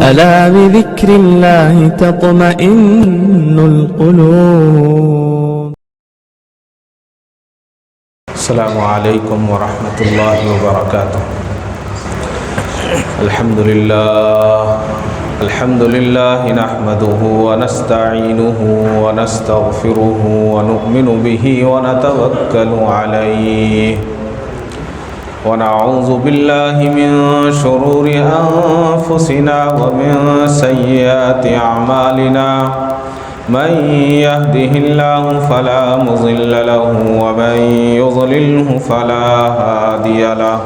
ألا بذكر الله تطمئن القلوب. السلام عليكم ورحمة الله وبركاته. الحمد لله نحمده ونستعينه ونستغفره ونؤمن به ونتوكل عليه ونعوذ بالله من شرور أنفسنا ومن سيئات أعمالنا من يهده الله فلا مضل له ومن يضلله فلا هادي له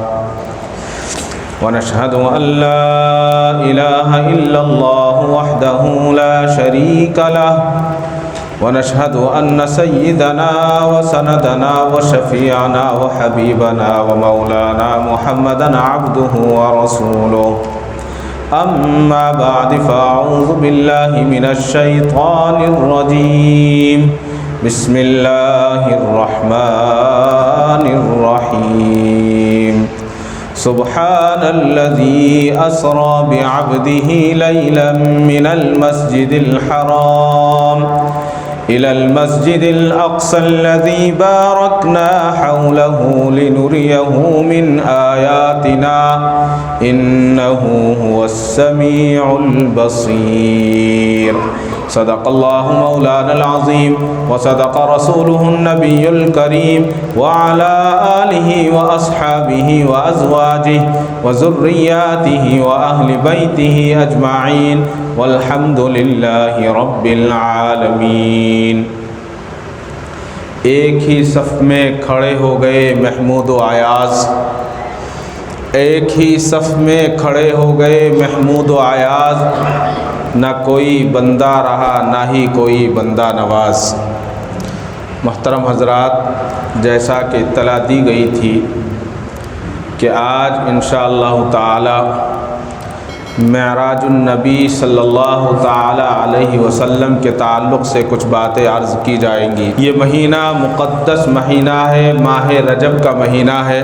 ونشهد أن لا إله إلا الله وحده لا شريك له ونشهد أن سيدنا وسندنا وشفيعنا وحبيبنا ومولانا محمدا عبده ورسوله. أما بعد فأعوذ بالله من الشيطان الرجيم. بسم الله الرحمن الرحيم. سبحان الذي أسرى بعبده ليلا من المسجد الحرام إلى المسجد الأقصى الذي باركنا حوله لنريه من آياتنا إنه هو السميع البصير. صدق الله مولانا العظيم وصدق رسوله النبي الكريم وعلى آله وأصحابه وأزواجه وذرياته وأهل بيته أجمعين والحمد لله رب العالمین. ایک ہی صف میں کھڑے ہو گئے محمود و ایاز، ایک ہی صف میں کھڑے ہو گئے محمود و ایاز، نہ کوئی بندہ رہا نہ ہی کوئی بندہ نواز. محترم حضرات، جیسا کہ اطلاع دی گئی تھی کہ آج انشاءاللہ تعالی معراج النبی صلی اللہ تعالی علیہ وسلم کے تعلق سے کچھ باتیں عرض کی جائیں گی. یہ مہینہ مقدس مہینہ ہے، ماہ رجب کا مہینہ ہے.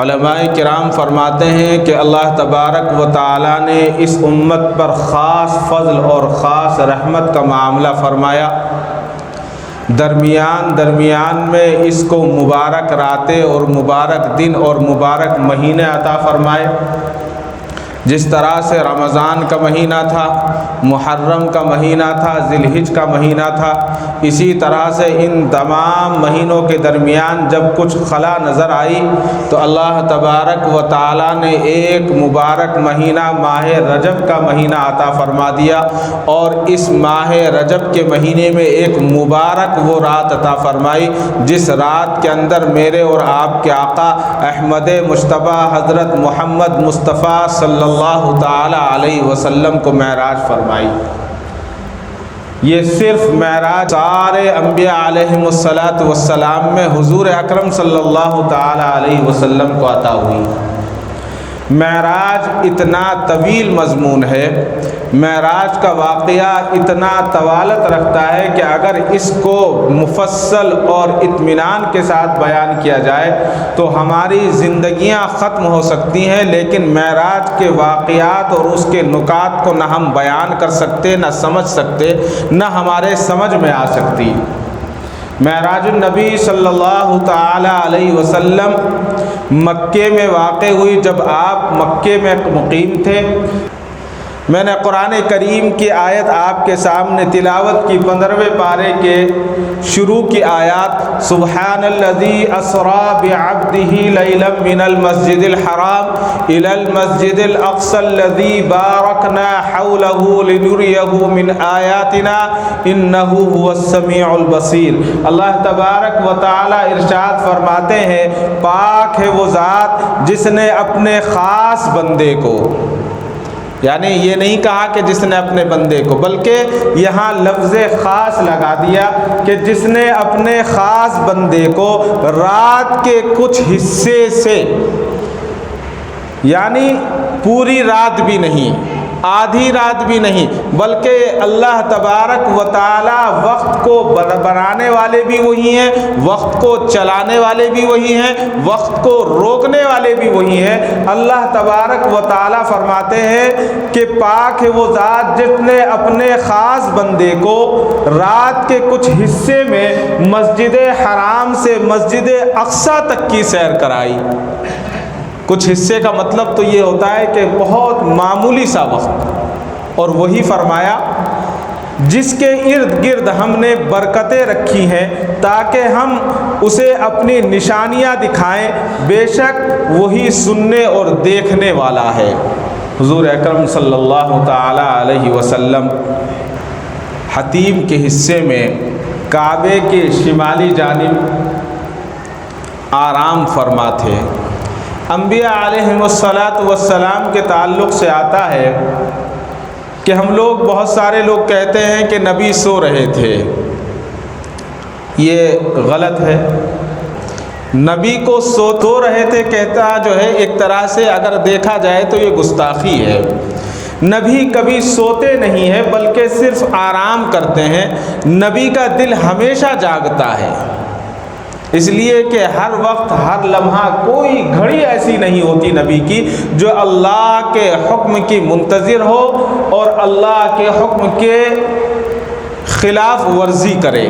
علماء کرام فرماتے ہیں کہ اللہ تبارک و تعالی نے اس امت پر خاص فضل اور خاص رحمت کا معاملہ فرمایا. درمیان میں اس کو مبارک راتیں اور مبارک دن اور مبارک مہینے عطا فرمائے. جس طرح سے رمضان کا مہینہ تھا، محرم کا مہینہ تھا، ذی الحج کا مہینہ تھا، اسی طرح سے ان تمام مہینوں کے درمیان جب کچھ خلا نظر آئی تو اللہ تبارک و تعالی نے ایک مبارک مہینہ ماہ رجب کا مہینہ عطا فرما دیا. اور اس ماہ رجب کے مہینے میں ایک مبارک وہ رات عطا فرمائی جس رات کے اندر میرے اور آپ کے آقا احمد مجتبی حضرت محمد مصطفیٰ صلی اللہ تعالی علیہ وسلم کو معراج فرمائی. یہ صرف معراج سارے انبیاء علیہم السلام میں حضور اکرم صلی اللہ تعالی علیہ وسلم کو عطا ہوئی. معراج اتنا طویل مضمون ہے، معراج کا واقعہ اتنا طوالت رکھتا ہے کہ اگر اس کو مفصل اور اطمینان کے ساتھ بیان کیا جائے تو ہماری زندگیاں ختم ہو سکتی ہیں، لیکن معراج کے واقعات اور اس کے نکات کو نہ ہم بیان کر سکتے، نہ سمجھ سکتے، نہ ہمارے سمجھ میں آ سکتی. معراج النبی صلی اللہ تعالی علیہ وسلم مکے میں واقع ہوئی. جب آپ مکے میں مقیم تھے، میں نے قرآن کریم کی آیت آپ کے سامنے تلاوت کی 15ویں پارے کے شروع کی آیات. سبحان الذی اسری بعبدہ لیلا من المسجد الحرام الی المسجد الاقصی الذی بارکنا حولہ لنریہ من آیاتنا انہ هو السمیع البصیر. اللہ تبارک و تعالی ارشاد فرماتے ہیں، پاک ہے وہ ذات جس نے اپنے خاص بندے کو، یعنی یہ نہیں کہا کہ جس نے اپنے بندے کو، بلکہ یہاں لفظ خاص لگا دیا کہ جس نے اپنے خاص بندے کو رات کے کچھ حصے سے، یعنی پوری رات بھی نہیں، آدھی رات بھی نہیں، بلکہ اللہ تبارک و تعالی وقت کو بنانے والے بھی وہی ہیں، وقت کو چلانے والے بھی وہی ہیں، وقت کو روکنے والے بھی وہی ہیں۔ اللہ تبارک و تعالی فرماتے ہیں کہ پاک ہے وہ ذات جس نے اپنے خاص بندے کو رات کے کچھ حصے میں مسجد حرام سے مسجد اقصی تک کی سیر کرائی۔ کچھ حصے کا مطلب تو یہ ہوتا ہے کہ بہت معمولی سا وقت، اور وہی فرمایا جس کے ارد گرد ہم نے برکتیں رکھی ہیں تاکہ ہم اسے اپنی نشانیاں دکھائیں، بے شک وہی سننے اور دیکھنے والا ہے۔ حضور اکرم صلی اللہ تعالی علیہ وسلم حتیم کے حصے میں کعبے کے شمالی جانب آرام فرما تھے۔ انبیاء علیہم السلام کے تعلق سے آتا ہے کہ ہم لوگ بہت سارے لوگ کہتے ہیں کہ نبی سو رہے تھے، یہ غلط ہے۔ نبی کو سو رہے تھے کہتا جو ہے ایک طرح سے اگر دیکھا جائے تو یہ گستاخی ہے۔ نبی کبھی سوتے نہیں ہیں بلکہ صرف آرام کرتے ہیں۔ نبی کا دل ہمیشہ جاگتا ہے، اس لیے کہ ہر وقت ہر لمحہ کوئی گھڑی ایسی نہیں ہوتی نبی کی جو اللہ کے حکم کی منتظر ہو اور اللہ کے حکم کے خلاف ورزی کرے۔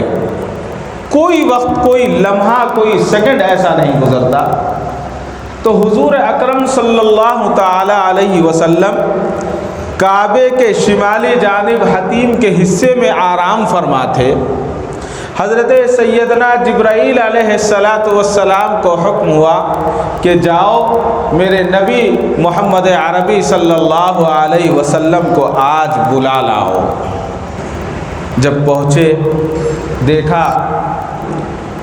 کوئی وقت، کوئی لمحہ، کوئی سیکنڈ ایسا نہیں گزرتا۔ تو حضور اکرم صلی اللہ تعالی علیہ وسلم کعبے کے شمالی جانب حتیم کے حصے میں آرام فرما تھے۔ حضرت سیدنا جبرائیل علیہ السلام کو حکم ہوا کہ جاؤ میرے نبی محمد عربی صلی اللہ علیہ وسلم کو آج بلا لاؤ۔ جب پہنچے دیکھا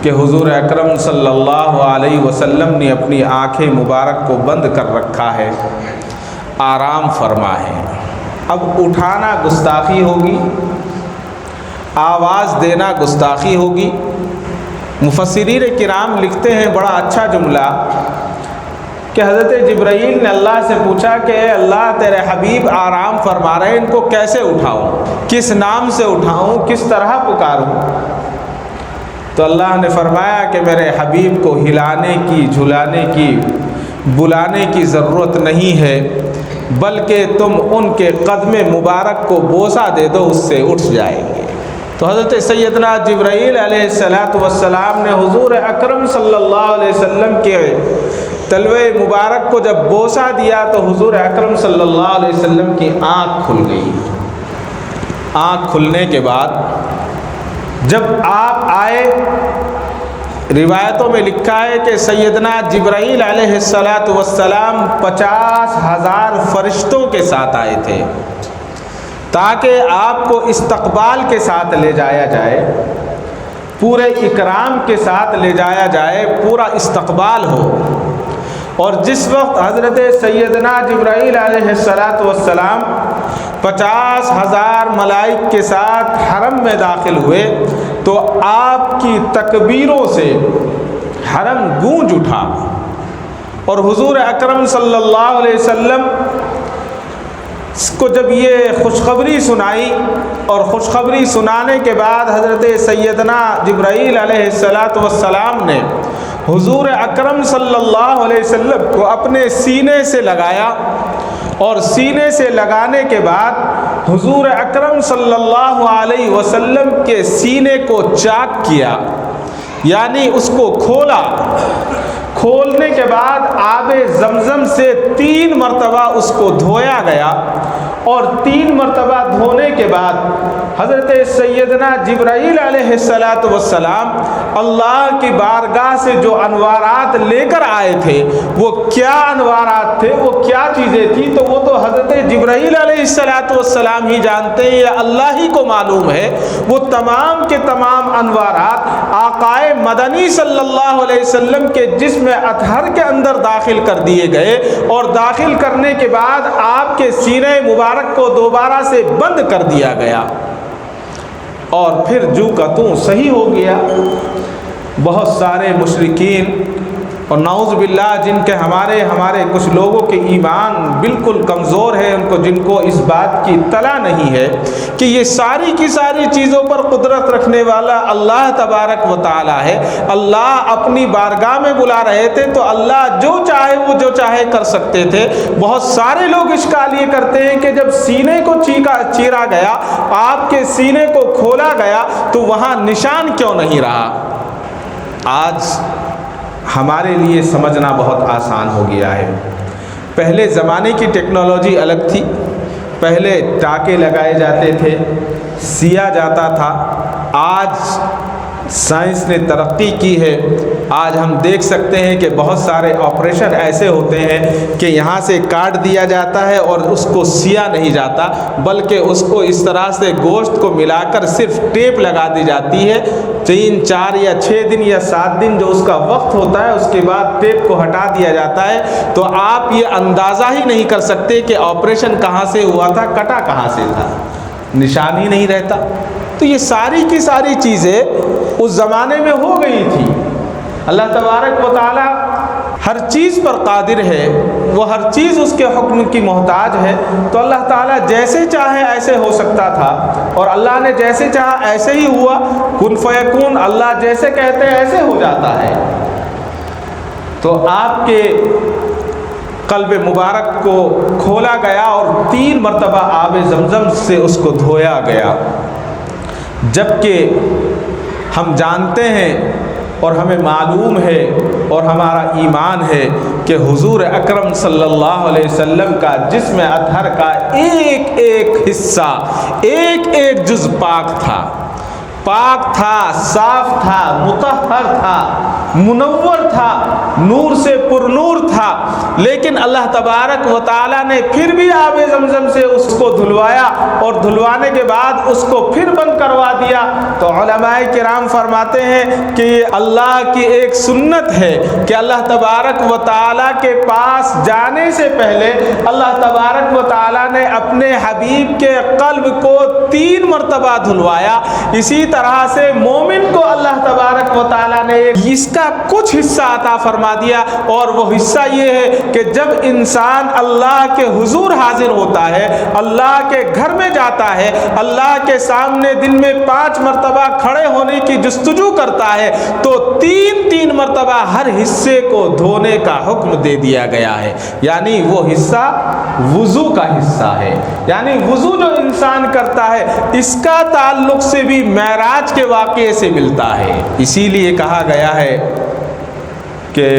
کہ حضور اکرم صلی اللہ علیہ وسلم نے اپنی آنکھیں مبارک کو بند کر رکھا ہے، آرام فرما ہے۔ اب اٹھانا گستاخی ہوگی، آواز دینا گستاخی ہوگی۔ مفسرین کرام لکھتے ہیں بڑا اچھا جملہ کہ حضرت جبرائیل نے اللہ سے پوچھا کہ اے اللہ تیرے حبیب آرام فرما رہے ہیں، ان کو کیسے اٹھاؤں، کس نام سے اٹھاؤں، کس طرح پکاروں؟ تو اللہ نے فرمایا کہ میرے حبیب کو ہلانے کی، جھلانے کی، بلانے کی ضرورت نہیں ہے، بلکہ تم ان کے قدم مبارک کو بوسہ دے دو، اس سے اٹھ جائیں گے۔ تو حضرت سیدنا جبرائیل علیہ السلام نے حضور اکرم صلی اللہ علیہ وسلم کے تلوے مبارک کو جب بوسہ دیا تو حضور اکرم صلی اللہ علیہ وسلم کی آنکھ کھل گئی۔ آنکھ کھلنے کے بعد جب آپ آئے، روایتوں میں لکھا ہے کہ سیدنا جبرائیل علیہ السلام 50,000 فرشتوں کے ساتھ آئے تھے تاکہ آپ کو استقبال کے ساتھ لے جایا جائے، پورے اکرام کے ساتھ لے جایا جائے، پورا استقبال ہو۔ اور جس وقت حضرت سیدنا جبرائیل علیہ السلام 50,000 ملائک کے ساتھ حرم میں داخل ہوئے تو آپ کی تکبیروں سے حرم گونج اٹھا، اور حضور اکرم صلی اللہ علیہ وسلم کو جب یہ خوشخبری سنائی، اور خوشخبری سنانے کے بعد حضرت سیدنا جبرائیل علیہ السلام نے حضور اکرم صلی اللہ علیہ وسلم کو اپنے سینے سے لگایا، اور سینے سے لگانے کے بعد حضور اکرم صلی اللہ علیہ وسلم کے سینے کو چاک کیا، یعنی اس کو کھولا۔ کھولنے کے بعد آب زمزم سے 3 مرتبہ اس کو دھویا گیا، اور 3 مرتبہ دھونے کے بعد حضرت سیدنا جبرائیل علیہ السلام اللہ کی بارگاہ سے جو انوارات لے کر آئے تھے، وہ کیا انوارات تھے، وہ کیا چیزیں تھیں، تو وہ تو حضرت جبرائیل علیہ السلام ہی جانتے ہیں یا اللہ ہی کو معلوم ہے۔ وہ تمام کے تمام انوارات آقائے مدنی صلی اللہ علیہ وسلم کے جسم اطہر کے اندر داخل کر دیے گئے، اور داخل کرنے کے بعد آپ کے سینے مبارک کو دوبارہ سے بند کر دیا گیا، اور پھر جو کا توں صحیح ہو گیا۔ بہت سارے مشرکین اور نعوذ باللہ جن کے ہمارے کچھ لوگوں کے ایمان بالکل کمزور ہے، جن کو اس بات کی اطلاع نہیں ہے کہ یہ ساری کی ساری چیزوں پر قدرت رکھنے والا اللہ تبارک و تعالی ہے۔ اللہ اپنی بارگاہ میں بلا رہے تھے تو اللہ جو چاہے وہ جو چاہے کر سکتے تھے۔ بہت سارے لوگ اشکال یہ کرتے ہیں کہ جب سینے کو چیرا گیا، آپ کے سینے کو کھولا گیا تو وہاں نشان کیوں نہیں رہا؟ آج ہمارے لیے سمجھنا بہت آسان ہو گیا ہے۔ پہلے زمانے کی ٹیکنالوجی الگ تھی، پہلے ٹاکے لگائے جاتے تھے، سیا جاتا تھا۔ آج سائنس نے ترقی کی ہے، آج ہم دیکھ سکتے ہیں کہ بہت سارے آپریشن ایسے ہوتے ہیں کہ یہاں سے کاٹ دیا جاتا ہے اور اس کو سیا نہیں جاتا، بلکہ اس کو اس طرح سے گوشت کو ملا کر صرف ٹیپ لگا دی جاتی ہے۔ 3 4 یا 6 دن یا 7 دن جو اس کا وقت ہوتا ہے، اس کے بعد ٹیپ کو ہٹا دیا جاتا ہے۔ تو آپ یہ اندازہ ہی نہیں کر سکتے کہ آپریشن کہاں سے ہوا تھا، کٹا کہاں سے تھا، نشان ہی نہیں رہتا۔ تو یہ ساری کی ساری چیزیں اس زمانے میں ہو گئی تھی۔ اللہ تبارک و تعالی ہر چیز پر قادر ہے، وہ ہر چیز اس کے حکم کی محتاج ہے۔ تو اللہ تعالیٰ جیسے چاہے ایسے ہو سکتا تھا، اور اللہ نے جیسے چاہا ایسے ہی ہوا۔ کن فیکون، اللہ جیسے کہتے ہیں ایسے ہو جاتا ہے۔ تو آپ کے قلب مبارک کو کھولا گیا اور 3 مرتبہ آب زمزم سے اس کو دھویا گیا، جبکہ ہم جانتے ہیں اور ہمیں معلوم ہے اور ہمارا ایمان ہے کہ حضور اکرم صلی اللہ علیہ وسلم کا جسم اطہر کا ایک ایک حصہ، ایک ایک جز پاک تھا، صاف تھا، مطہر تھا، منور تھا، نور سے پر نور تھا۔ لیکن اللہ تبارک و تعالیٰ نے پھر بھی آب زمزم سے اس کو دھلوایا، اور دھلوانے کے بعد اس کو پھر بند کروا دیا۔ تو علماء کرام فرماتے ہیں کہ یہ اللہ کی ایک سنت ہے کہ اللہ تبارک و تعالیٰ کے پاس جانے سے پہلے اللہ تبارک و تعالیٰ نے اپنے حبیب کے قلب کو 3 مرتبہ دھلوایا۔ اسی طرح سے مومن کو اللہ تبارک و تعالیٰ نے اس کا کچھ حصہ عطا فرما دیا، اور وہ حصہ یہ ہے کہ جب انسان اللہ کے حضور حاضر ہوتا ہے، اللہ کے گھر میں جاتا ہے، اللہ کے سامنے دن میں 5 مرتبہ کھڑے ہونے کی جستجو کرتا ہے، تو 3 مرتبہ ہر حصے کو دھونے کا حکم دے دیا گیا ہے۔ یعنی وہ حصہ وضو کا حصہ ہے، یعنی وضو جو انسان کرتا ہے اس کا تعلق سے بھی معراج کے واقعے سے ملتا ہے۔ اسی لیے کہا گیا ہے کہ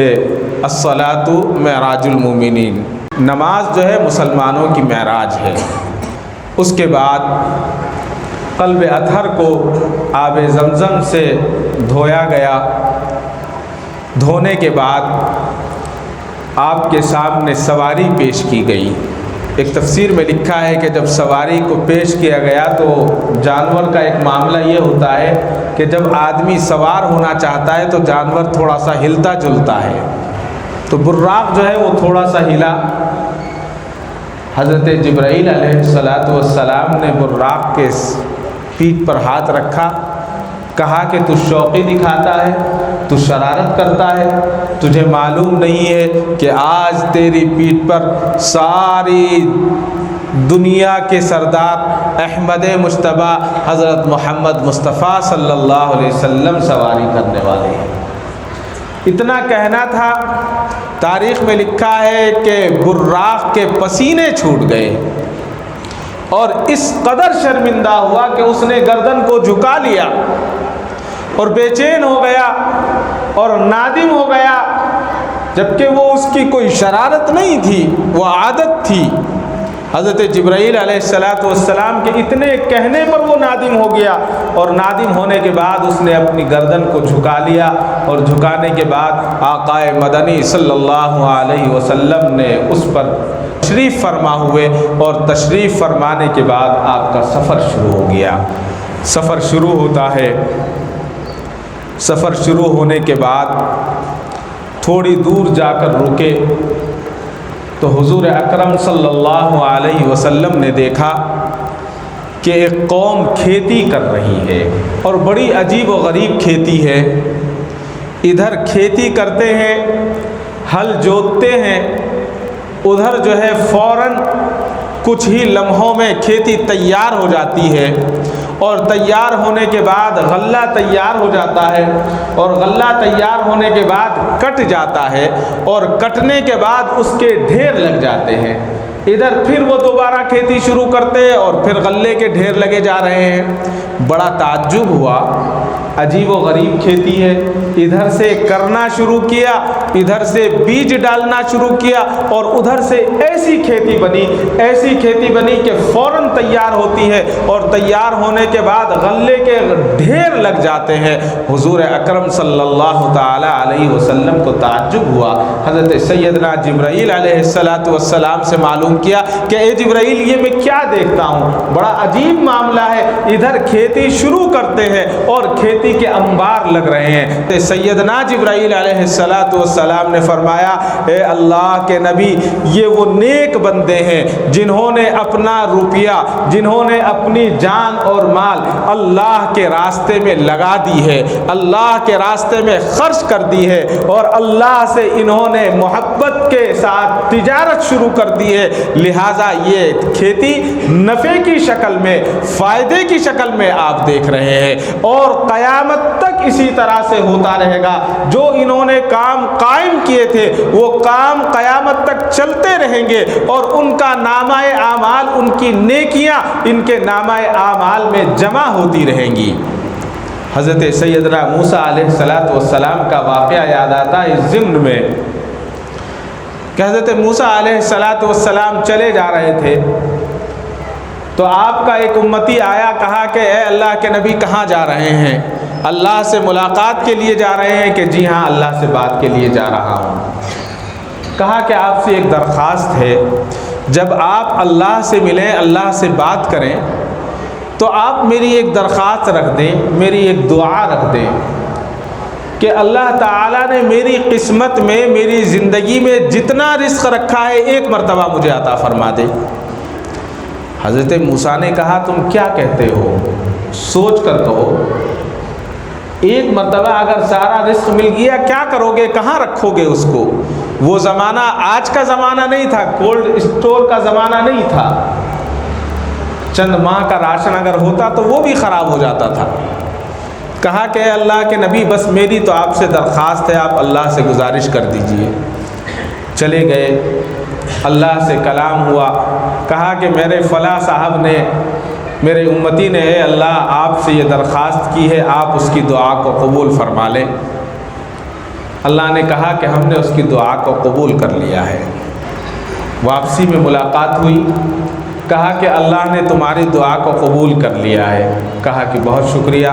الصلاۃ معراج المومنین، نماز جو ہے مسلمانوں کی معراج ہے۔ اس کے بعد قلب اطہر کو آب زمزم سے دھویا گیا۔ دھونے کے بعد آپ کے سامنے سواری پیش کی گئی۔ ایک تفسیر میں لکھا ہے کہ جب سواری کو پیش کیا گیا تو جانور کا ایک معاملہ یہ ہوتا ہے کہ جب آدمی سوار ہونا چاہتا ہے تو جانور تھوڑا سا ہلتا جلتا ہے، تو براق جو ہے وہ تھوڑا سا ہلا۔ حضرت جبرائیل علیہ السلام نے براق کے پیٹھ پر ہاتھ رکھا، کہا کہ تو شوقی دکھاتا ہے، تو شرارت کرتا ہے، تجھے معلوم نہیں ہے کہ آج تیری پیٹھ پر ساری دنیا کے سردار احمد مجتبیٰ حضرت محمد مصطفیٰ صلی اللہ علیہ وسلم سواری کرنے والے ہیں۔ اتنا کہنا تھا، تاریخ میں لکھا ہے کہ براق کے پسینے چھوٹ گئے اور اس قدر شرمندہ ہوا کہ اس نے گردن کو جھکا لیا اور بے چین ہو گیا اور نادم ہو گیا، جبکہ وہ اس کی کوئی شرارت نہیں تھی، وہ عادت تھی۔ حضرت جبرائیل علیہ السلام کے اتنے کہنے پر وہ نادم ہو گیا، اور نادم ہونے کے بعد اس نے اپنی گردن کو جھکا لیا، اور جھکانے کے بعد آقا مدنی صلی اللہ علیہ وسلم نے اس پر تشریف فرما ہوئے، اور تشریف فرمانے کے بعد آپ کا سفر شروع ہو گیا۔ سفر شروع ہوتا ہے، سفر شروع ہونے کے بعد تھوڑی دور جا کر رکے تو حضور اکرم صلی اللہ علیہ وسلم نے دیکھا کہ ایک قوم کھیتی کر رہی ہے، اور بڑی عجیب و غریب کھیتی ہے۔ ادھر کھیتی کرتے ہیں، ہل جوتتے ہیں، ادھر جو ہے فوراً کچھ ہی لمحوں میں کھیتی تیار ہو جاتی ہے، اور تیار ہونے کے بعد غلہ تیار ہو جاتا ہے، اور غلہ تیار ہونے کے بعد کٹ جاتا ہے، اور کٹنے کے بعد اس کے ڈھیر لگ جاتے ہیں۔ ادھر پھر وہ دوبارہ کھیتی شروع کرتے ہیں اور پھر غلے کے ڈھیر لگے جا رہے ہیں۔ بڑا تعجب ہوا، عجیب و غریب کھیتی ہے۔ ادھر سے کرنا شروع کیا، ادھر سے بیج ڈالنا شروع کیا، اور ادھر سے ایسی کھیتی بنی کہ فوراً تیار ہوتی ہے، اور تیار ہونے کے بعد غلے کے ڈھیر لگ جاتے ہیں۔ حضور اکرم صلی اللہ تعالی علیہ وسلم کو تعجب ہوا۔ حضرت سیدنا جبرائیل علیہ السلام سے معلوم کیا کہ اے جبرائیل، یہ میں کیا دیکھتا ہوں؟ بڑا عجیب معاملہ ہے، ادھر کھیتی شروع کرتے ہیں اور کھیتی کے انبار لگ رہے ہیں۔ سیدنا جبرائیل علیہ السلام نے فرمایا، اے اللہ کے نبی، یہ وہ نیک بندے ہیں جنہوں نے اپنا روپیہ، جنہوں نے اپنی جان اور مال اللہ کے راستے میں لگا دی ہے، اللہ کے راستے میں خرچ کر دی ہے، اور اللہ سے انہوں نے محبت کے ساتھ تجارت شروع کر دی ہے، لہٰذا یہ کھیتی نفع کی شکل میں، فائدے کی شکل میں آپ دیکھ رہے ہیں، اور قیامت تک اسی طرح سے ہوتا رہے گا۔ جو انہوں نے کام قائم کیے تھے وہ کام قیامت تک چلتے رہیں گے، اور ان کا نامہ اعمال، ان کی نیکیاں ان کے نامہ اعمال میں جمع ہوتی رہیں گی۔ حضرت سیدنا موسیٰ علیہ السلام کا واقعہ یاد آتا ہے اس ضمن میں کہ حضرت موسیٰ علیہ السلام چلے جا رہے تھے، تو آپ کا ایک امتی آیا، کہا کہ اے اللہ کے نبی کہاں جا رہے ہیں؟ اللہ سے ملاقات کے لیے جا رہے ہیں کہ جی ہاں اللہ سے بات کے لیے جا رہا ہوں۔ کہا کہ آپ سے ایک درخواست ہے، جب آپ اللہ سے ملیں، اللہ سے بات کریں، تو آپ میری ایک درخواست رکھ دیں، میری ایک دعا رکھ دیں کہ اللہ تعالیٰ نے میری قسمت میں، میری زندگی میں جتنا رزق رکھا ہے ایک مرتبہ مجھے عطا فرما دے۔ حضرت موسیٰ نے کہا تم کیا کہتے ہو؟ سوچ کر کہو، ایک مرتبہ اگر سارا رزق مل گیا کیا کرو گے؟ کہاں رکھو گے اس کو؟ وہ زمانہ آج کا زمانہ نہیں تھا، کولڈ اسٹور کا زمانہ نہیں تھا، چند ماہ کا راشن اگر ہوتا تو وہ بھی خراب ہو جاتا تھا۔ کہا کہ اے اللہ کے نبی، بس میری تو آپ سے درخواست ہے، آپ اللہ سے گزارش کر دیجئے۔ چلے گئے، اللہ سے کلام ہوا، کہا کہ میرے فلاں صاحب نے، میرے امتی نے اے اللہ آپ سے یہ درخواست کی ہے، آپ اس کی دعا کو قبول فرما لیں۔ اللہ نے کہا کہ ہم نے اس کی دعا کو قبول کر لیا ہے۔ واپسی میں ملاقات ہوئی، کہا کہ اللہ نے تمہاری دعا کو قبول کر لیا ہے۔ کہا کہ بہت شکریہ۔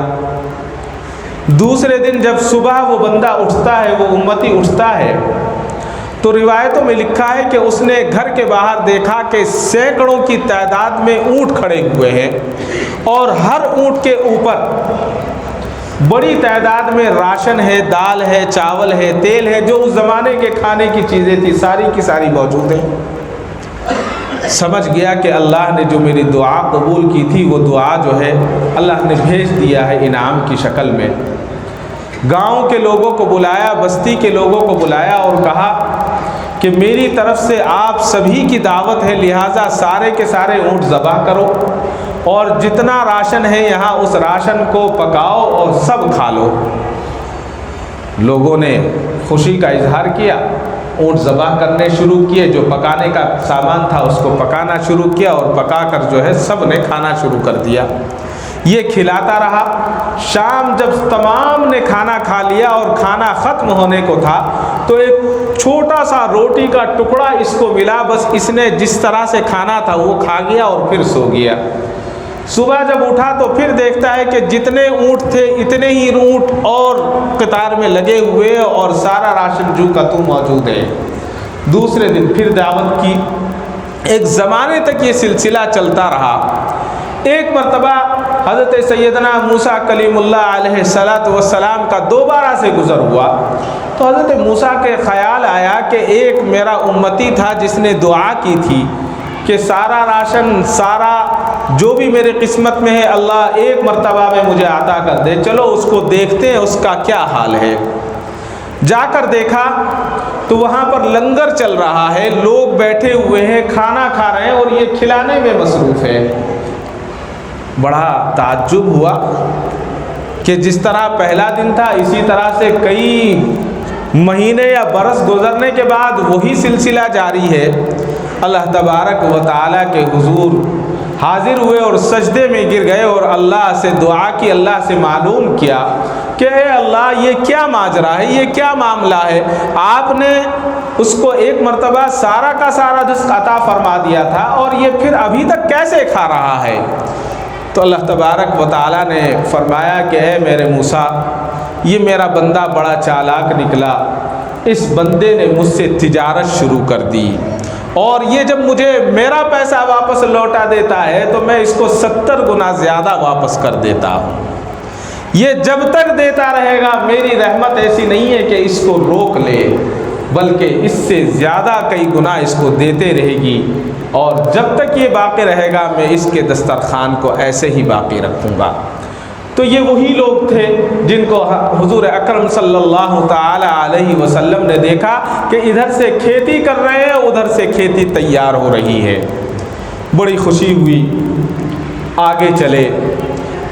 دوسرے دن جب صبح وہ بندہ اٹھتا ہے، وہ امتی اٹھتا ہے، تو روایتوں میں لکھا ہے کہ اس نے گھر کے باہر دیکھا کہ سینکڑوں کی تعداد میں اونٹ کھڑے ہوئے ہیں، اور ہر اونٹ کے اوپر بڑی تعداد میں راشن ہے، دال ہے، چاول ہے، تیل ہے، جو اس زمانے کے کھانے کی چیزیں تھی ساری کی ساری موجود ہیں۔ سمجھ گیا کہ اللہ نے جو میری دعا قبول کی تھی وہ دعا جو ہے اللہ نے بھیج دیا ہے انعام کی شکل میں۔ گاؤں کے لوگوں کو بلایا، بستی کے لوگوں کو بلایا اور کہا کہ میری طرف سے آپ سبھی کی دعوت ہے، لہٰذا سارے کے سارے اونٹ ذبح کرو، اور جتنا راشن ہے یہاں اس راشن کو پکاؤ اور سب کھا لو۔ لوگوں نے خوشی کا اظہار کیا، اونٹ ذبح کرنے شروع کیے، جو پکانے کا سامان تھا اس کو پکانا شروع کیا، اور پکا کر جو ہے سب نے کھانا شروع کر دیا۔ یہ کھلاتا رہا۔ شام جب تمام نے کھانا کھا لیا اور کھانا ختم ہونے کو تھا، تو ایک چھوٹا سا روٹی کا ٹکڑا اس کو ملا، بس اس نے جس طرح سے کھانا تھا وہ کھا گیا اور پھر سو گیا۔ صبح جب اٹھا تو پھر دیکھتا ہے کہ جتنے اونٹ تھے اتنے ہی اونٹ اور قطار میں لگے ہوئے، اور سارا راشن جو کا تو موجود ہے۔ دوسرے دن پھر دعوت کی۔ ایک زمانے تک یہ سلسلہ چلتا رہا۔ ایک مرتبہ حضرت سیدنا موسیٰ کلیم اللہ علیہ السلام کا دوبارہ سے گزر ہوا، تو حضرت موسیٰ کے خیال آیا کہ ایک میرا امتی تھا جس نے دعا کی تھی کہ سارا راشن، سارا جو بھی میرے قسمت میں ہے اللہ ایک مرتبہ میں مجھے عطا کر دے، چلو اس کو دیکھتے ہیں اس کا کیا حال ہے۔ جا کر دیکھا تو وہاں پر لنگر چل رہا ہے، لوگ بیٹھے ہوئے ہیں، کھانا کھا رہے ہیں اور یہ کھلانے میں مصروف ہے۔ بڑا تعجب ہوا کہ جس طرح پہلا دن تھا اسی طرح سے کئی مہینے یا برس گزرنے کے بعد وہی سلسلہ جاری ہے۔ اللہ تبارک و تعالیٰ کے حضور حاضر ہوئے اور سجدے میں گر گئے اور اللہ سے دعا کی، اللہ سے معلوم کیا کہ اے اللہ یہ کیا ماجرا ہے، یہ کیا معاملہ ہے؟ آپ نے اس کو ایک مرتبہ سارا کا سارا رزق عطا فرما دیا تھا اور یہ پھر ابھی تک کیسے کھا رہا ہے؟ تو اللہ تبارک و تعالیٰ نے فرمایا کہ اے میرے موسیٰ، یہ میرا بندہ بڑا چالاک نکلا، اس بندے نے مجھ سے تجارت شروع کر دی اور یہ جب مجھے میرا پیسہ واپس لوٹا دیتا ہے تو میں اس کو 70 گنا زیادہ واپس کر دیتا ہوں۔ یہ جب تک دیتا رہے گا میری رحمت ایسی نہیں ہے کہ اس کو روک لے، بلکہ اس سے زیادہ کئی گنا اس کو دیتے رہے گی، اور جب تک یہ باقی رہے گا میں اس کے دسترخوان کو ایسے ہی باقی رکھوں گا۔ تو یہ وہی لوگ تھے جن کو حضور اکرم صلی اللہ تعالی علیہ وسلم نے دیکھا کہ ادھر سے کھیتی کر رہے ہیں، ادھر سے کھیتی تیار ہو رہی ہے۔ بڑی خوشی ہوئی، آگے چلے۔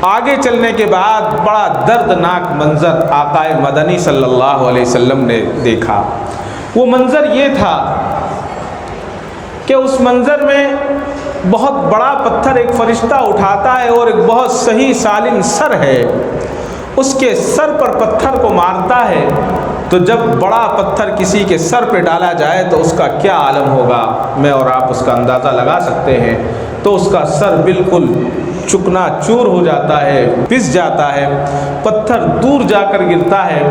آگے چلنے کے بعد بڑا دردناک منظر آقا مدنی صلی اللہ علیہ وسلم نے دیکھا۔ وہ منظر یہ تھا کہ اس منظر میں بہت بڑا پتھر ایک فرشتہ اٹھاتا ہے اور ایک بہت صحیح سالم سر ہے، اس کے سر پر پتھر کو مارتا ہے تو جب بڑا پتھر کسی کے سر پہ ڈالا جائے تو اس کا کیا عالم ہوگا، میں اور آپ اس کا اندازہ لگا سکتے ہیں۔ تو اس کا سر بالکل چکنا چور ہو جاتا ہے، پس جاتا ہے، پتھر دور جا کر گرتا ہے،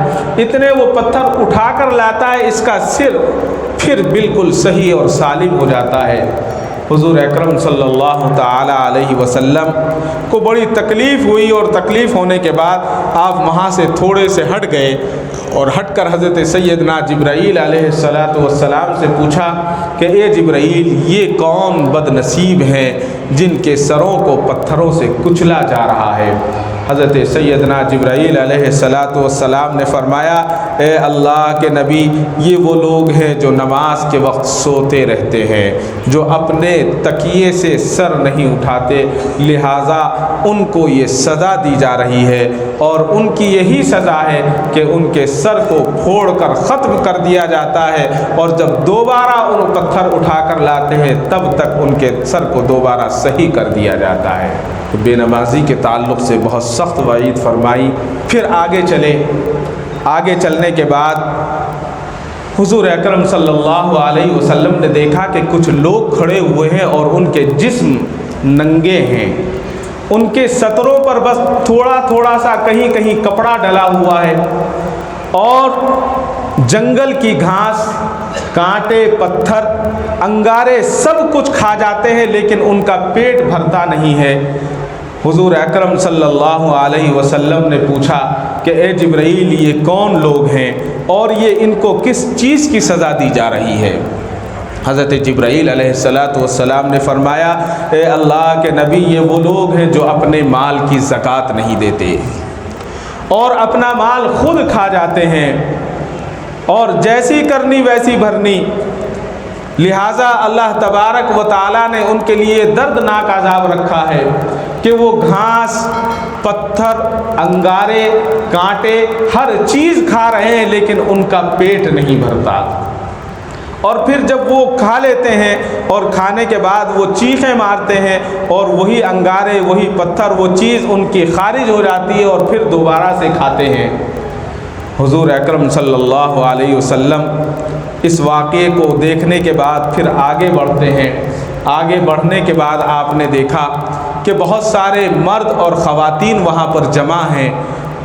اتنے وہ پتھر اٹھا کر لاتا ہے، اس کا سر پھر بالکل صحیح اور سالم ہو جاتا ہے۔ حضور اکرم صلی اللہ تعالی علیہ وسلم کو بڑی تکلیف ہوئی اور تکلیف ہونے کے بعد آپ وہاں سے تھوڑے سے ہٹ گئے اور ہٹ کر حضرت سیدنا جبرائیل علیہ السلام سے پوچھا کہ اے جبرائیل، یہ کون بد نصیب ہیں جن کے سروں کو پتھروں سے کچلا جا رہا ہے؟ حضرت سیدنا جبرائیل علیہ السلام نے فرمایا، اے اللہ کے نبی، یہ وہ لوگ ہیں جو نماز کے وقت سوتے رہتے ہیں، جو اپنے تکیے سے سر نہیں اٹھاتے، لہٰذا ان کو یہ سزا دی جا رہی ہے اور ان کی یہی سزا ہے کہ ان کے سر کو پھوڑ کر ختم کر دیا جاتا ہے، اور جب دوبارہ ان پتھر اٹھا کر لاتے ہیں تب تک ان کے سر کو دوبارہ صحیح کر دیا جاتا ہے۔ تو بے نمازی کے تعلق سے بہت سخت وعید فرمائی۔ پھر آگے چلے۔ آگے چلنے کے بعد حضور اکرم صلی اللہ علیہ وسلم نے دیکھا کہ کچھ لوگ کھڑے ہوئے ہیں اور ان کے جسم ننگے ہیں، ان کے سطروں پر بس تھوڑا تھوڑا سا کہیں کہیں کپڑا ڈلا ہوا ہے، اور جنگل کی گھاس، کانٹے، پتھر، انگارے سب کچھ کھا جاتے ہیں لیکن ان کا پیٹ بھرتا نہیں ہے۔ حضور اکرم صلی اللہ علیہ وسلم نے پوچھا کہ اے جبرائیل، یہ کون لوگ ہیں اور یہ ان کو کس چیز کی سزا دی جا رہی ہے؟ حضرت جبرائیل علیہ السلام نے فرمایا، اے اللہ کے نبی، یہ وہ لوگ ہیں جو اپنے مال کی زکوٰۃ نہیں دیتے اور اپنا مال خود کھا جاتے ہیں، اور جیسی کرنی ویسی بھرنی، لہٰذا اللہ تبارک و تعالیٰ نے ان کے لیے دردناک عذاب رکھا ہے کہ وہ گھاس، پتھر، انگارے، کانٹے ہر چیز کھا رہے ہیں لیکن ان کا پیٹ نہیں بھرتا، اور پھر جب وہ کھا لیتے ہیں اور کھانے کے بعد وہ چیخیں مارتے ہیں اور وہی انگارے، وہی پتھر، وہ چیز ان کی خارج ہو جاتی ہے اور پھر دوبارہ سے کھاتے ہیں۔ حضور اکرم صلی اللہ علیہ وسلم اس واقعے کو دیکھنے کے بعد پھر آگے بڑھتے ہیں۔ آگے بڑھنے کے بعد آپ نے دیکھا کہ بہت سارے مرد اور خواتین وہاں پر جمع ہیں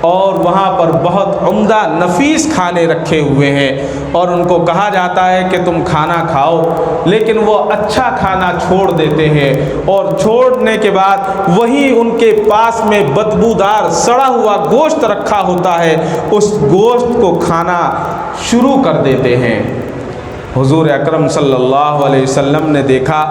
اور وہاں پر بہت عمدہ نفیس کھانے رکھے ہوئے ہیں، اور ان کو کہا جاتا ہے کہ تم کھانا کھاؤ، لیکن وہ اچھا کھانا چھوڑ دیتے ہیں، اور چھوڑنے کے بعد وہی ان کے پاس میں بدبودار سڑا ہوا گوشت رکھا ہوتا ہے، اس گوشت کو کھانا شروع کر دیتے ہیں۔ حضور اکرم صلی اللہ علیہ وسلم نے دیکھا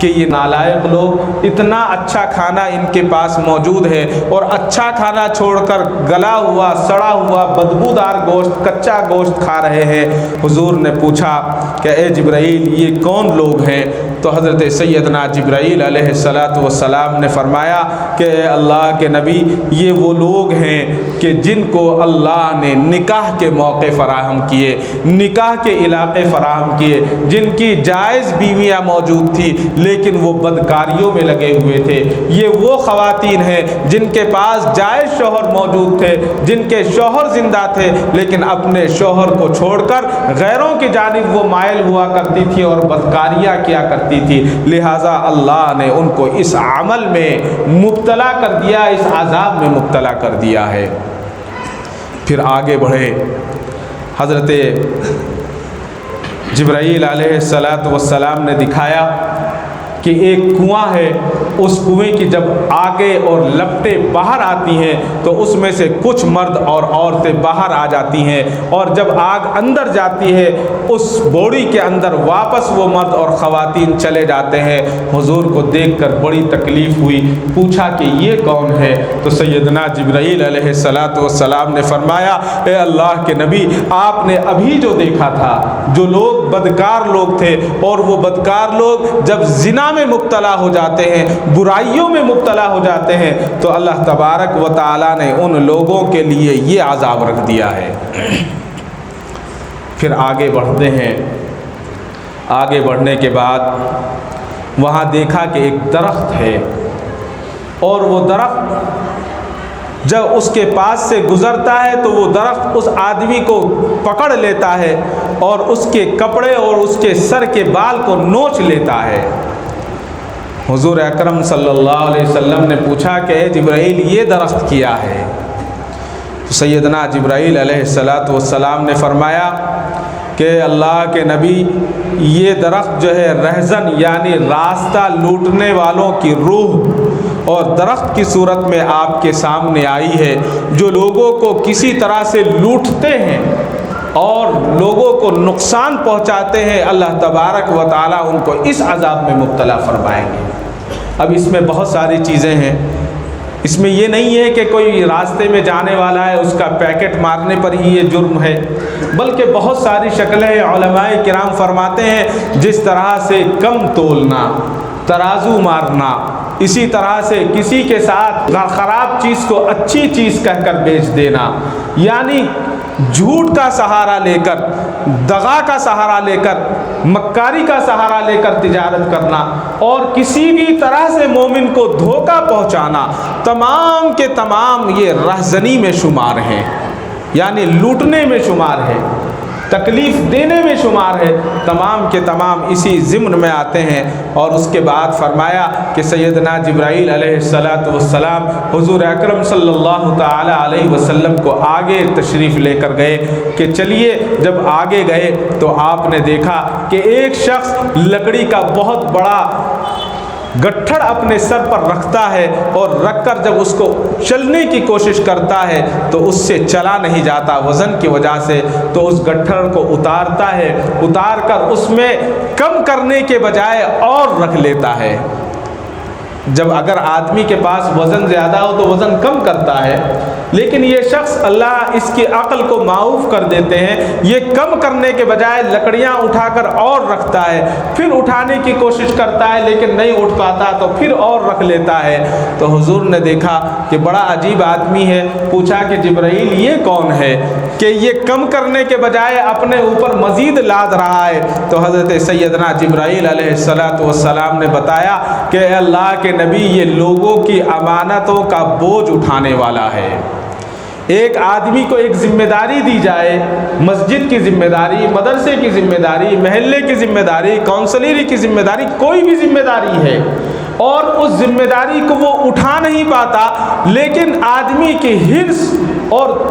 کہ یہ نالائق لوگ اتنا اچھا کھانا ان کے پاس موجود ہے اور اچھا کھانا چھوڑ کر گلا ہوا سڑا ہوا بدبودار گوشت کچا گوشت کھا رہے ہیں۔ حضور نے پوچھا کہ اے جبرائیل یہ کون لوگ ہیں؟ تو حضرت سیدنا جبرائیل علیہ السلام نے فرمایا کہ اے اللہ کے نبی یہ وہ لوگ ہیں کہ جن کو اللہ نے نکاح کے موقع فراہم کیے، نکاح کے علاقے فراہم کیے، جن کی جائز بیویاں موجود تھی لیکن وہ بدکاریوں میں لگے ہوئے تھے۔ یہ وہ خواتین ہیں جن کے پاس جائز شوہر موجود تھے، جن کے شوہر زندہ تھے لیکن اپنے شوہر کو چھوڑ کر غیروں کی جانب وہ مائل ہوا کرتی تھی اور بدکاریاں کیا کرتی تھی، لہٰذا اللہ نے ان کو اس عمل میں مبتلا کر دیا، اس عذاب میں مبتلا کر دیا ہے۔ پھر آگے بڑھے، حضرت جبرائیل علیہ السلام نے دکھایا کہ ایک کنواں ہے، اس کنویں کی جب آگیں اور لپٹیں باہر آتی ہیں تو اس میں سے کچھ مرد اور عورتیں باہر آ جاتی ہیں، اور جب آگ اندر جاتی ہے اس بوڑی کے اندر واپس وہ مرد اور خواتین چلے جاتے ہیں۔ حضور کو دیکھ کر بڑی تکلیف ہوئی، پوچھا کہ یہ کون ہے؟ تو سیدنا جبرائیل علیہ السلام نے فرمایا اے اللہ کے نبی آپ نے ابھی جو دیکھا تھا، جو لوگ بدکار لوگ تھے، اور وہ بدکار لوگ جب زنا میں مبتلا ہو جاتے ہیں، برائیوں میں مبتلا ہو جاتے ہیں، تو اللہ تبارک و تعالیٰ نے ان لوگوں کے لیے یہ عذاب رکھ دیا ہے۔ پھر آگے بڑھتے ہیں، آگے بڑھنے کے بعد وہاں دیکھا کہ ایک درخت ہے، اور وہ درخت جب اس کے پاس سے گزرتا ہے تو وہ درخت اس آدمی کو پکڑ لیتا ہے اور اس کے کپڑے اور اس کے سر کے بال کو نوچ لیتا ہے۔ حضور اکرم صلی اللہ علیہ وسلم نے پوچھا کہ اے جبرائیل یہ درخت کیا ہے؟ تو سیدنا جبرائیل علیہ السلام نے فرمایا کہ اللہ کے نبی یہ درخت جو ہے رہزن یعنی راستہ لوٹنے والوں کی روح اور درخت کی صورت میں آپ کے سامنے آئی ہے، جو لوگوں کو کسی طرح سے لوٹتے ہیں اور لوگوں کو نقصان پہنچاتے ہیں، اللہ تبارک و تعالیٰ ان کو اس عذاب میں مبتلا فرمائیں گے۔ اب اس میں بہت ساری چیزیں ہیں، اس میں یہ نہیں ہے کہ کوئی راستے میں جانے والا ہے اس کا پیکٹ مارنے پر ہی یہ جرم ہے، بلکہ بہت ساری شکلیں علماء کرام فرماتے ہیں، جس طرح سے کم تولنا، ترازو مارنا، اسی طرح سے کسی کے ساتھ خراب چیز کو اچھی چیز کہہ کر بیچ دینا، یعنی جھوٹ کا سہارا لے کر، دغا کا سہارا لے کر، مکاری کا سہارا لے کر تجارت کرنا، اور کسی بھی طرح سے مومن کو دھوکہ پہنچانا، تمام کے تمام یہ رہزنی میں شمار ہیں، یعنی لوٹنے میں شمار ہے، تکلیف دینے میں شمار ہے، تمام کے تمام اسی ضمن میں آتے ہیں۔ اور اس کے بعد فرمایا کہ سیدنا جبرائیل علیہ السلام حضور اکرم صلی اللہ تعالی علیہ وسلم کو آگے تشریف لے کر گئے کہ چلیے، جب آگے گئے تو آپ نے دیکھا کہ ایک شخص لکڑی کا بہت بڑا گٹھڑ اپنے سر پر رکھتا ہے، اور رکھ کر جب اس کو چلنے کی کوشش کرتا ہے تو اس سے چلا نہیں جاتا وزن کی وجہ سے، تو اس گٹھڑ کو اتارتا ہے، اتار کر اس میں کم کرنے کے بجائے اور رکھ لیتا ہے۔ جب اگر آدمی کے پاس وزن زیادہ ہو تو وزن کم کرتا ہے، لیکن یہ شخص اللہ اس کی عقل کو معاف کر دیتے ہیں، یہ کم کرنے کے بجائے لکڑیاں اٹھا کر اور رکھتا ہے، پھر اٹھانے کی کوشش کرتا ہے لیکن نہیں اٹھ پاتا تو پھر اور رکھ لیتا ہے۔ تو حضور نے دیکھا کہ بڑا عجیب آدمی ہے، پوچھا کہ جبرائیل یہ کون ہے کہ یہ کم کرنے کے بجائے اپنے اوپر مزید لاد رہا ہے؟ تو حضرت سیدنا جبرائیل علیہ السلام نے بتایا کہ اے اللہ کے نبی یہ لوگوں کی امانتوں کا بوجھ اٹھانے والا ہے۔ ایک آدمی کو ایک ذمہ داری دی جائے، مسجد کی ذمہ داری، مدرسے کی ذمہ داری، محلے کی ذمہ داری، کونسلری کی ذمہ داری، کوئی بھی ذمہ داری ہے، اور اس ذمہ داری کو وہ اٹھا نہیں پاتا، لیکن آدمی کی حرص اور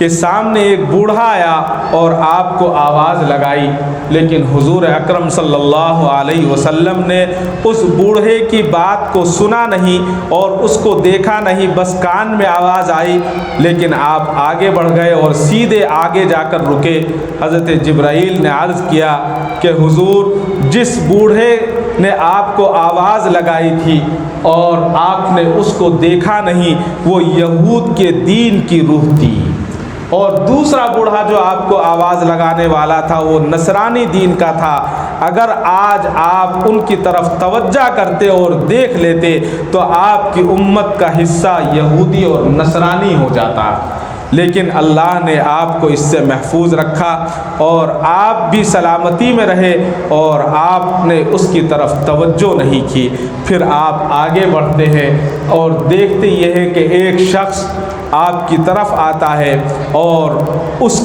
کہ سامنے ایک بوڑھا آیا اور آپ کو آواز لگائی، لیکن حضور اکرم صلی اللہ علیہ وسلم نے اس بوڑھے کی بات کو سنا نہیں اور اس کو دیکھا نہیں، بس کان میں آواز آئی لیکن آپ آگے بڑھ گئے اور سیدھے آگے جا کر رکے۔ حضرت جبرائیل نے عرض کیا کہ حضور، جس بوڑھے نے آپ کو آواز لگائی تھی اور آپ نے اس کو دیکھا نہیں، وہ یہود کے دین کی روح تھی، اور دوسرا بوڑھا جو آپ کو آواز لگانے والا تھا وہ نصرانی دین کا تھا۔ اگر آج آپ ان کی طرف توجہ کرتے اور دیکھ لیتے تو آپ کی امت کا حصہ یہودی اور نصرانی ہو جاتا، لیکن اللہ نے آپ کو اس سے محفوظ رکھا اور آپ بھی سلامتی میں رہے اور آپ نے اس کی طرف توجہ نہیں کی۔ پھر آپ آگے بڑھتے ہیں اور دیکھتے یہ ہے کہ ایک شخص آپ کی طرف آتا ہے اور اس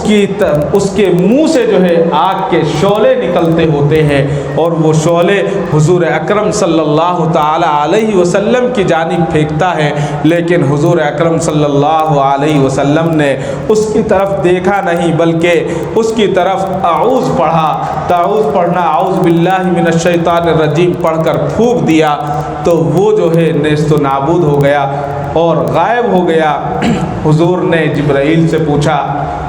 کے منہ سے جو ہے آگ کے شعلے نکلتے ہوتے ہیں، اور وہ شعلے حضور اکرم صلی اللہ تعالی علیہ وسلم کی جانب پھینکتا ہے، لیکن حضور اکرم صلی اللہ علیہ وسلم نے اس کی طرف دیکھا نہیں بلکہ اس کی طرف اعوذ پڑھا۔ تعوذ پڑھنا، اعوذ باللہ من الشیطان الرجیم پڑھ کر پھونک دیا تو وہ جو ہے نیست و نابود ہو گیا اور غائب ہو گیا۔ حضور نے جبرائیل سے پوچھا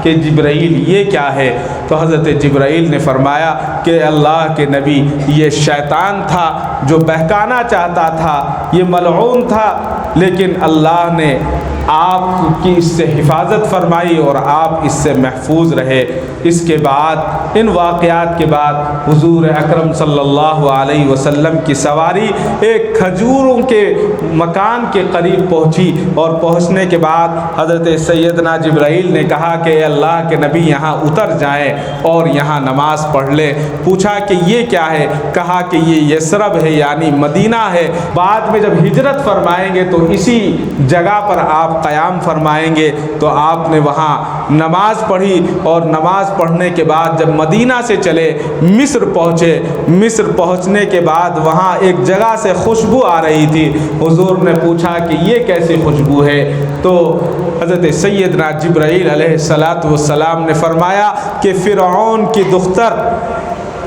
کہ جبرائیل یہ کیا ہے؟ تو حضرت جبرائیل نے فرمایا کہ اللہ کے نبی، یہ شیطان تھا جو بہکانا چاہتا تھا، یہ ملعون تھا، لیکن اللہ نے آپ کی اس سے حفاظت فرمائی اور آپ اس سے محفوظ رہے۔ اس کے بعد، ان واقعات کے بعد، حضور اکرم صلی اللہ علیہ وسلم کی سواری ایک کھجوروں کے مکان کے قریب پہنچی، اور پہنچنے کے بعد حضرت سیدنا جبرائیل نے کہا کہ اے اللہ کے نبی یہاں اتر جائیں اور یہاں نماز پڑھ لیں۔ پوچھا کہ یہ کیا ہے؟ کہا کہ یہ یثرب ہے، یعنی مدینہ ہے، بعد میں جب ہجرت فرمائیں گے تو اسی جگہ پر آپ قیام فرمائیں گے۔ تو آپ نے وہاں نماز پڑھی اور نماز پڑھنے کے بعد جب مدینہ سے چلے مصر پہنچے، مصر پہنچنے کے بعد وہاں ایک جگہ سے خوشبو آ رہی تھی۔ حضور نے پوچھا کہ یہ کیسی خوشبو ہے؟ تو حضرت سیدنا جبرائیل علیہ السلام نے فرمایا کہ فرعون کی دختر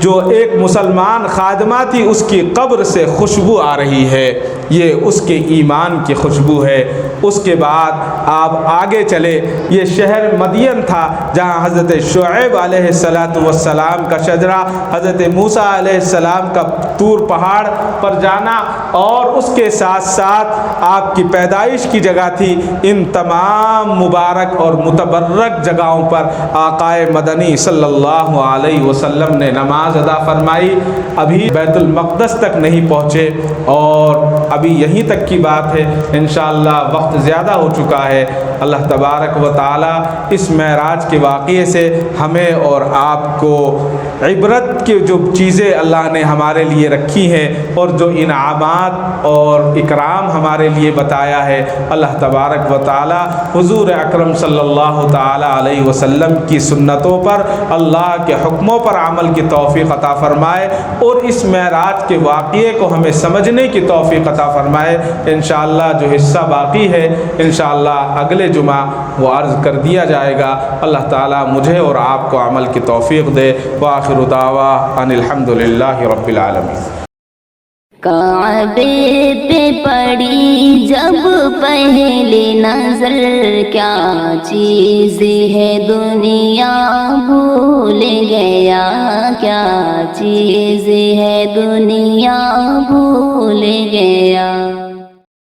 جو ایک مسلمان خادمہ تھی، اس کی قبر سے خوشبو آ رہی ہے، یہ اس کے ایمان کی خوشبو ہے۔ اس کے بعد آپ آگے چلے، یہ شہر مدین تھا جہاں حضرت شعیب علیہ السلام کا شجرہ، حضرت موسیٰ علیہ السلام کا طور پہاڑ پر جانا، اور اس کے ساتھ ساتھ آپ کی پیدائش کی جگہ تھی۔ ان تمام مبارک اور متبرک جگہوں پر آقائے مدنی صلی اللہ علیہ وسلم نے نماز ادا فرمائی۔ ابھی بیت المقدس تک نہیں پہنچے اور ابھی یہیں تک کی بات ہے، انشاءاللہ وقت زیادہ ہو چکا ہے۔ اللہ تبارک و تعالی اس معراج کے واقعے سے ہمیں اور آپ کو عبرت کی جو چیزیں اللہ نے ہمارے لیے رکھی ہیں اور جو انعامات اور اکرام ہمارے لیے بتایا ہے، اللہ تبارک و تعالی حضور اکرم صلی اللہ تعالی علیہ وسلم کی سنتوں پر، اللہ کے حکموں پر عمل کی توفیق عطا فرمائے اور اس معراج کے واقعے کو ہمیں سمجھنے کی توفیق عطا فرمائے۔ انشاءاللہ جو حصہ باقی ہے انشاءاللہ اگلے جمعہ وہ عرض کر دیا جائے گا۔ اللہ تعالیٰ مجھے اور آپ کو عمل کی توفیق دے۔ وآخر دعوانا ان الحمدللہ رب العالمین۔ کعبے پہ پڑی جب پہلی نظر، کیا چیز ہے دنیا بھول گیا، کیا چیز ہے دنیا بھول گیا۔